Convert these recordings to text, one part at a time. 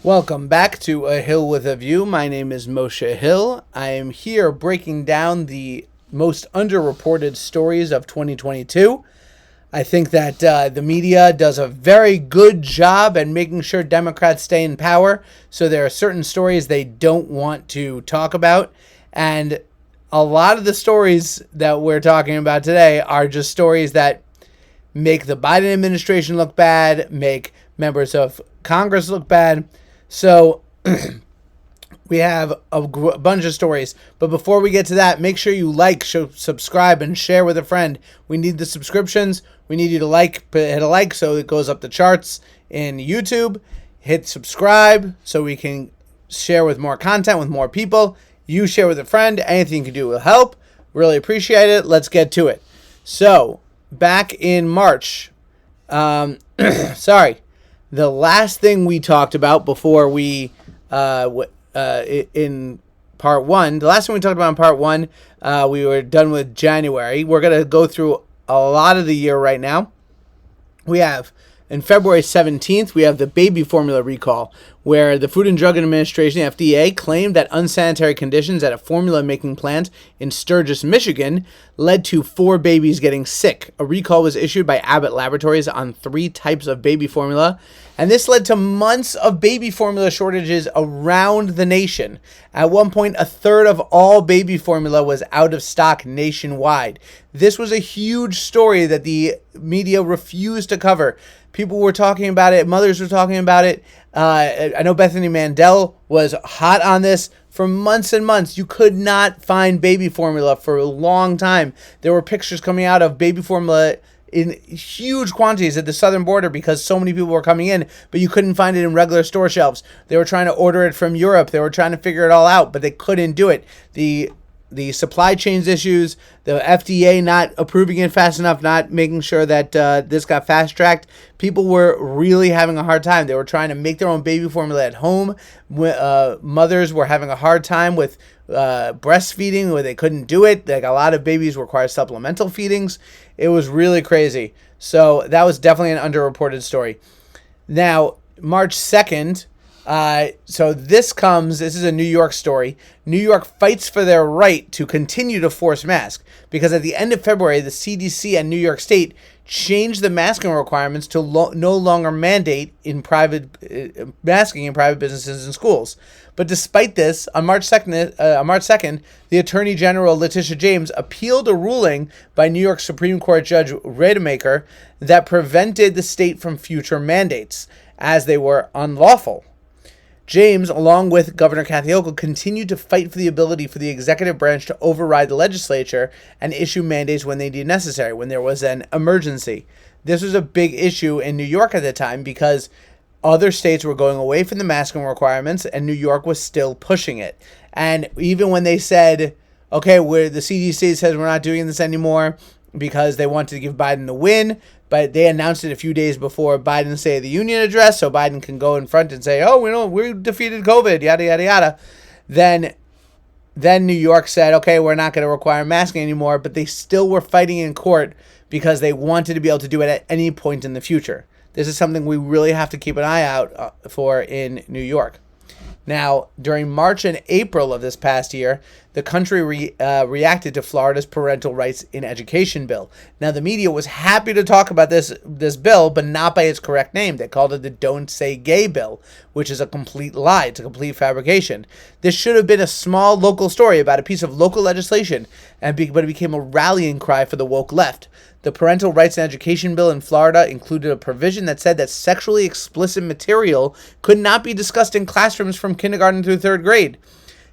Welcome back to A Hill with a View. My name is Moshe Hill. I am here breaking down the most underreported stories of 2022. I think that the media does a very good job at making sure Democrats stay in power. So there are certain stories they don't want to talk about. And a lot of the stories that we're talking about today are just stories that make the Biden administration look bad, make members of Congress look bad. So we have a bunch of stories. But before we get to that, make sure you like, subscribe, and share with a friend. We need the subscriptions. We need you to hit a like so it goes up the charts in YouTube. Hit subscribe so we can share with more content with more people. You share with a friend. Anything you can do will help. Really appreciate it. Let's get to it. So back in March, the last thing we talked about before we, in part one, the last thing we talked about in part one, we were done with January. We're going to go through a lot of the year right now. We have, in February 17th, we have the baby formula recall, where the Food and Drug Administration, FDA, claimed that unsanitary conditions at a formula-making plant in Sturgis, Michigan, led to 4 babies getting sick. A recall was issued by Abbott Laboratories on 3 types of baby formula, and this led to months of baby formula shortages around the nation. At one point, a third of all baby formula was out of stock nationwide. This was a huge story that the media refused to cover. People were talking about it. Mothers were talking about it. I know Bethany Mandel was hot on this for months and months. You could not find baby formula for a long time. There were pictures coming out of baby formula in huge quantities at the southern border because so many people were coming in, but you couldn't find it in regular store shelves. They were trying to order it from Europe. They were trying to figure it all out, but they couldn't do it. The supply chains issues, the FDA not approving it fast enough, not making sure that this got fast-tracked. People were really having a hard time. They were trying to make their own baby formula at home. Mothers were having a hard time with breastfeeding where they couldn't do it. Like, a lot of babies require supplemental feedings. It was really crazy. So that was definitely an underreported story. Now, March 2nd, this is a New York story. New York fights for their right to continue to force masks because at the end of February, the CDC and New York State changed the masking requirements to no longer mandate masking in private businesses and schools. But despite this, on March 2nd, the Attorney General Letitia James appealed a ruling by New York Supreme Court Judge Rademacher that prevented the state from future mandates as they were unlawful. James, along with Governor Kathy Hochul, continued to fight for the ability for the executive branch to override the legislature and issue mandates when they deemed necessary, when there was an emergency. This was a big issue in New York at the time because other states were going away from the masking requirements and New York was still pushing it. And even when they said, okay, the CDC says we're not doing this anymore because they wanted to give Biden the win, but they announced it a few days before Biden's State of the Union address, so Biden can go in front and say, oh, we defeated COVID, yada, yada, yada. Then New York said, okay, we're not going to require masking anymore, but they still were fighting in court because they wanted to be able to do it at any point in the future. This is something we really have to keep an eye out for in New York. Now, during March and April of this past year, the country reacted to Florida's parental rights in education bill. Now, the media was happy to talk about this bill, but not by its correct name. They called it the Don't Say Gay bill, which is a complete lie. It's a complete fabrication. This should have been a small local story about a piece of local legislation, but it became a rallying cry for the woke left. The parental rights in education bill in Florida included a provision that said that sexually explicit material could not be discussed in classrooms from kindergarten through 3rd grade.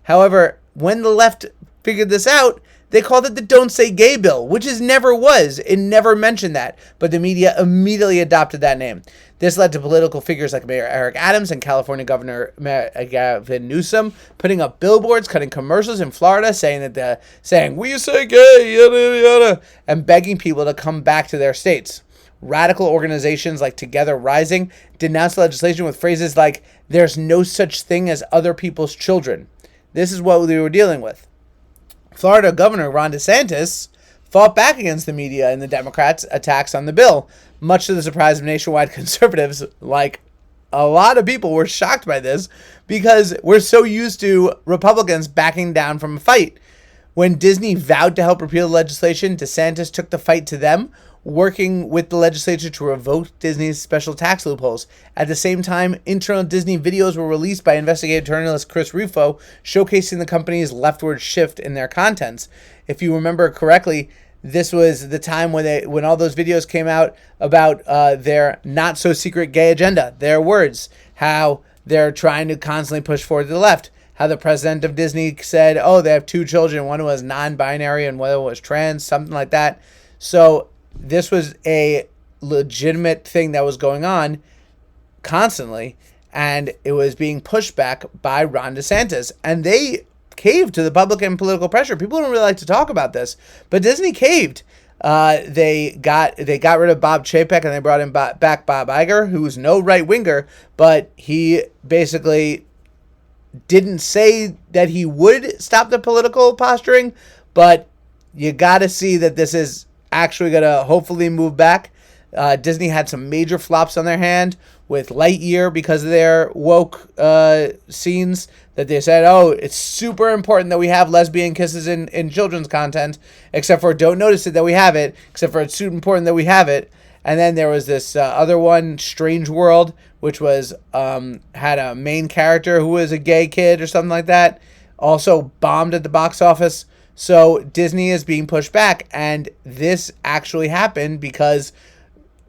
However, when the left figured this out, they called it the Don't Say Gay bill, which it never was. It never mentioned that, but the media immediately adopted that name. This led to political figures like Mayor Eric Adams and California Governor Gavin Newsom putting up billboards, cutting commercials in Florida saying, "We say gay, yada, yada," and begging people to come back to their states. Radical organizations like Together Rising denounced legislation with phrases like, "There's no such thing as other people's children." This is what we were dealing with. Florida Governor Ron DeSantis fought back against the media and the Democrats' attacks on the bill, much to the surprise of nationwide conservatives like a lot of people were shocked by this because we're so used to Republicans backing down from a fight. When Disney vowed to help repeal the legislation, DeSantis took the fight to them, working with the legislature to revoke Disney's special tax loopholes. At the same time, internal Disney videos were released by investigative journalist Chris Rufo, showcasing the company's leftward shift in their contents. If you remember correctly, this was the time when all those videos came out about their not-so-secret gay agenda, their words, how they're trying to constantly push forward to the left. How the president of Disney said, oh, they have 2 children. One was non-binary and one was trans, something like that. So this was a legitimate thing that was going on constantly, and it was being pushed back by Ron DeSantis. And they caved to the public and political pressure. People don't really like to talk about this, but Disney caved. They got rid of Bob Chapek and they brought in back Bob Iger, who's no right-winger, but he basically didn't say that he would stop the political posturing, but you got to see that this is actually going to hopefully move back. Disney had some major flops on their hand with Lightyear because of their woke scenes that they said, oh, it's super important that we have lesbian kisses in children's content, except for don't notice it that we have it, except for it's super important that we have it. And then there was this other one, Strange World, which was had a main character who was a gay kid or something like that. Also bombed at the box office. So Disney is being pushed back. And this actually happened because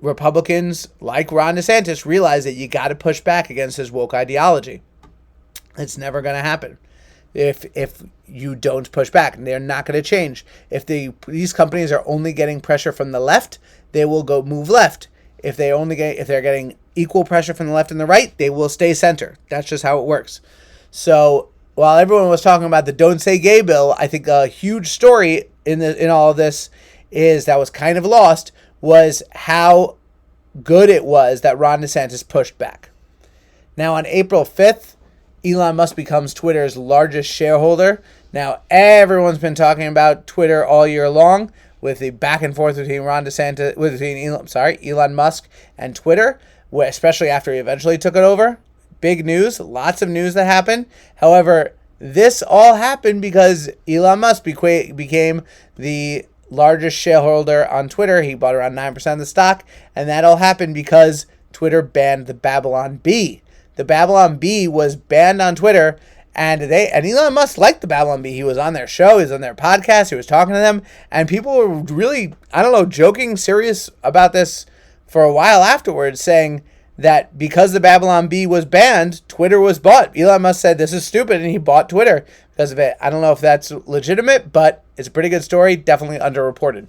Republicans like Ron DeSantis realize that you got to push back against his woke ideology. It's never going to happen if you don't push back. And they're not going to change. If these companies are only getting pressure from the left, they will go move left. If they're getting equal pressure from the left and the right, they will stay center. That's just how it works. So while everyone was talking about the Don't Say Gay bill, I think a huge story in all of this is that was kind of lost was how good it was that Ron DeSantis pushed back. Now on April 5th, Elon Musk becomes Twitter's largest shareholder. Now everyone's been talking about Twitter all year long, with the back and forth between Elon Musk and Twitter, especially after he eventually took it over. Big news, lots of news that happened. However, this all happened because Elon Musk became the largest shareholder on Twitter. He bought around 9% of the stock, and that all happened because Twitter banned the Babylon Bee. The Babylon Bee was banned on Twitter, and Elon Musk liked the Babylon Bee. He was on their show, he was on their podcast, he was talking to them, and people were really, joking, serious about this for a while afterwards, saying that because the Babylon Bee was banned, Twitter was bought. Elon Musk said this is stupid, and he bought Twitter because of it. I don't know if that's legitimate, but it's a pretty good story, definitely underreported.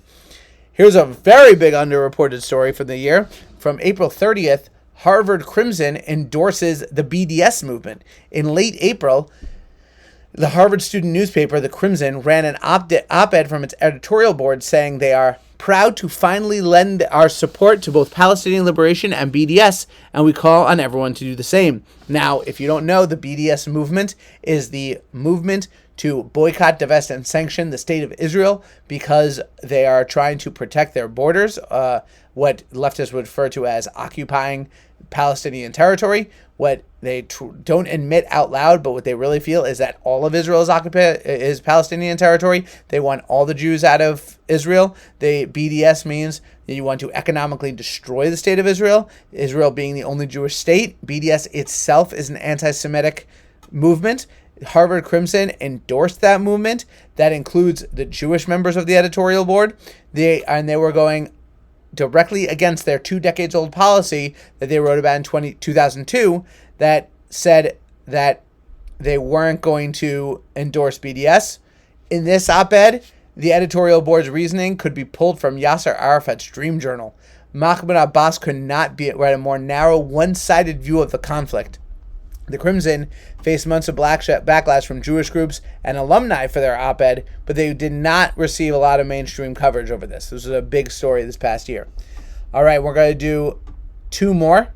Here's a very big underreported story from the year. From April 30th, Harvard Crimson endorses the BDS movement. In late April, the Harvard student newspaper, The Crimson, ran an op-ed from its editorial board saying they are proud to finally lend our support to both Palestinian liberation and BDS, and we call on everyone to do the same. Now, if you don't know, the BDS movement is the movement to boycott, divest, and sanction the state of Israel because they are trying to protect their borders, what leftists would refer to as occupying Palestinian territory. What they don't admit out loud, but what they really feel is that all of Israel is Palestinian territory. They want all the Jews out of Israel. BDS means that you want to economically destroy the state of Israel, Israel being the only Jewish state. BDS itself is an anti-Semitic movement. Harvard Crimson endorsed that movement. That includes the Jewish members of the editorial board. They were going directly against their 2 decades old policy that they wrote about in 2002 that said that they weren't going to endorse BDS. In this op-ed, the editorial board's reasoning could be pulled from Yasser Arafat's dream journal. Mahmoud Abbas could not write a more narrow, one-sided view of the conflict. The Crimson faced months of backlash from Jewish groups and alumni for their op-ed, but they did not receive a lot of mainstream coverage over this. This was a big story this past year. All right, we're going to do 2 more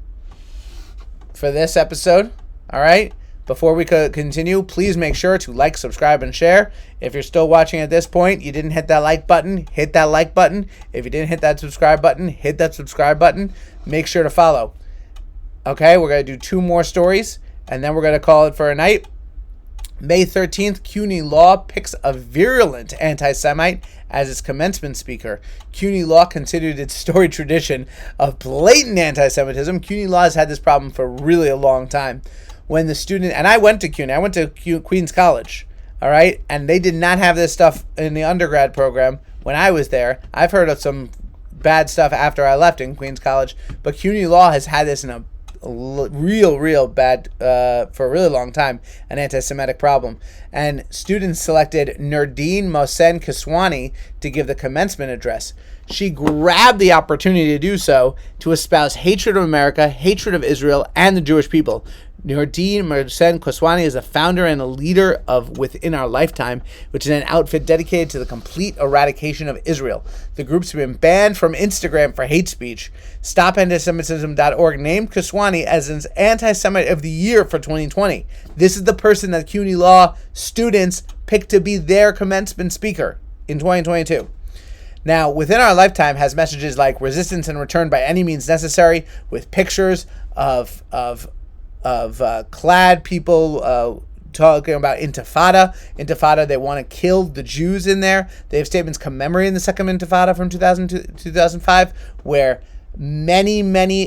for this episode. All right, before we continue, please make sure to like, subscribe, and share. If you're still watching at this point, you didn't hit that like button, hit that like button. If you didn't hit that subscribe button, hit that subscribe button. Make sure to follow. Okay, we're going to do 2 more stories, and then we're going to call it for a night. May 13th, CUNY Law picks a virulent anti-Semite as its commencement speaker. CUNY Law continued its storied tradition of blatant anti-Semitism. CUNY Law has had this problem for really a long time. When the student, and I went to CUNY, I went to Queens College, all right, and they did not have this stuff in the undergrad program when I was there. I've heard of some bad stuff after I left in Queens College, but CUNY Law has had this in a real bad for a really long time, an anti-Semitic problem. And students selected Nurdin Mohsen Kiswani to give the commencement address. She grabbed the opportunity to do so to espouse hatred of America, hatred of Israel, and the Jewish people. Nurdin Mohsen Kiswani is a founder and a leader of Within Our Lifetime, which is an outfit dedicated to the complete eradication of Israel. The group's been banned from Instagram for hate speech. StopAntisemitism.org named Kiswani as an anti-Semite of the year for 2020. This is the person that CUNY Law students picked to be their commencement speaker in 2022. Now, Within Our Lifetime has messages like resistance and return by any means necessary, with pictures of clad people talking about Intifada. They want to kill the Jews in there. They have statements commemorating the Second Intifada from 2005, where many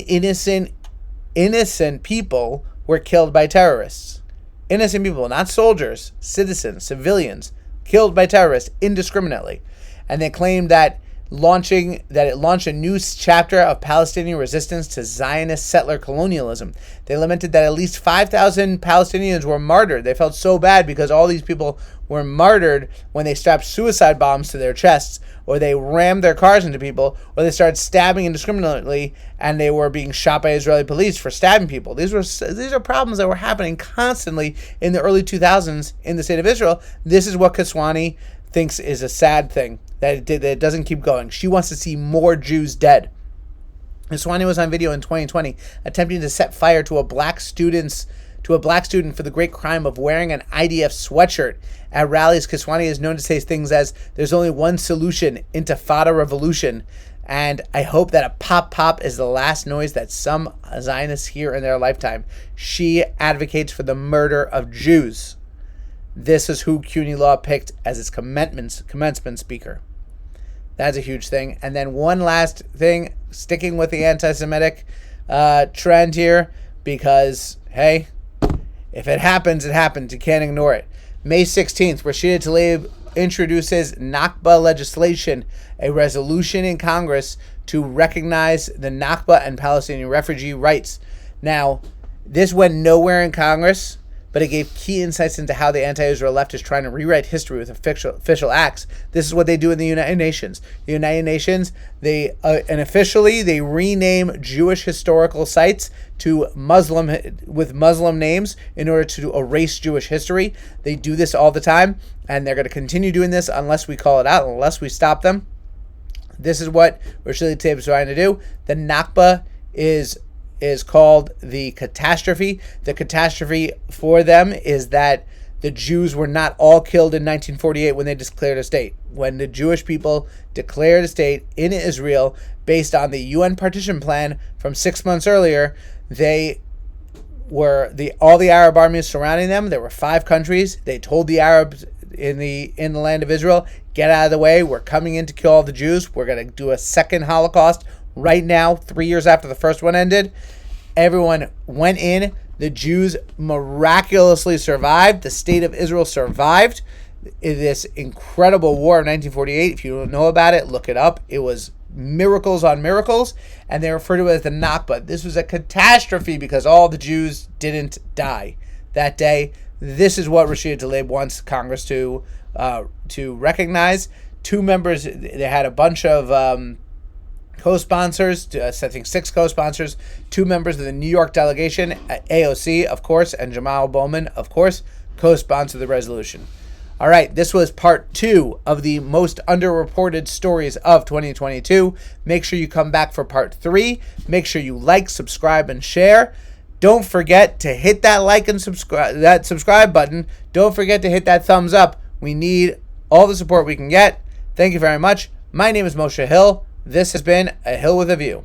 innocent people were killed by terrorists. Innocent people, not soldiers, citizens, civilians, killed by terrorists indiscriminately. And they claimed that it launched a new chapter of Palestinian resistance to Zionist settler colonialism. They lamented that at least 5,000 Palestinians were martyred. They felt so bad because all these people were martyred when they strapped suicide bombs to their chests, or they rammed their cars into people, or they started stabbing indiscriminately, and they were being shot by Israeli police for stabbing people. These are problems that were happening constantly in the early 2000s in the state of Israel. This is what Kiswani thinks is a sad thing, that it doesn't keep going. She wants to see more Jews dead. Kiswani was on video in 2020 attempting to set fire to a black student for the great crime of wearing an IDF sweatshirt. At rallies, Kiswani is known to say things as, "There's only one solution, Intifada revolution." And I hope that a pop is the last noise that some Zionists hear in their lifetime. She advocates for the murder of Jews. This is who CUNY Law picked as its commencement speaker. That's a huge thing. And then one last thing, sticking with the anti-Semitic trend here, because, hey, if it happens, it happens. You can't ignore it. May 16th, Rashida Tlaib introduces Nakba legislation, a resolution in Congress to recognize the Nakba and Palestinian refugee rights. Now, this went nowhere in Congress, but it gave key insights into how the anti-Israel left is trying to rewrite history with official acts. This is what they do in the United Nations. The United Nations, they rename Jewish historical sites to Muslim names in order to erase Jewish history. They do this all the time, and they're going to continue doing this unless we call it out, unless we stop them. This is what Rashida Tlaib is trying to do. The Nakba is called the catastrophe. The catastrophe for them is that the Jews were not all killed in 1948 when they declared a state. When the Jewish people declared a state in Israel based on the UN partition plan from 6 months earlier, they were all the Arab armies surrounding them. There were 5 countries. They told the Arabs in the land of Israel, get out of the way. We're coming in to kill all the Jews. We're going to do a second Holocaust right now, 3 years after the first one ended. Everyone went in. The Jews miraculously survived. The state of Israel survived this incredible war of 1948. If you don't know about it, look it up. It was miracles on miracles, and they refer to it as the Nakba. This was a catastrophe because all the Jews didn't die that day. This is what Rashida Tlaib wants Congress to recognize. 2 members, they had a bunch of co-sponsors, I think 6 co-sponsors, 2 members of the New York delegation, AOC, of course, and Jamal Bowman, of course, co-sponsored the resolution. All right, this was part 2 of the most underreported stories of 2022. Make sure you come back for part 3. Make sure you like, subscribe, and share. Don't forget to hit that like and subscribe button. Don't forget to hit that thumbs up. We need all the support we can get. Thank you very much. My name is Moshe Hill. This has been A Hill with a View.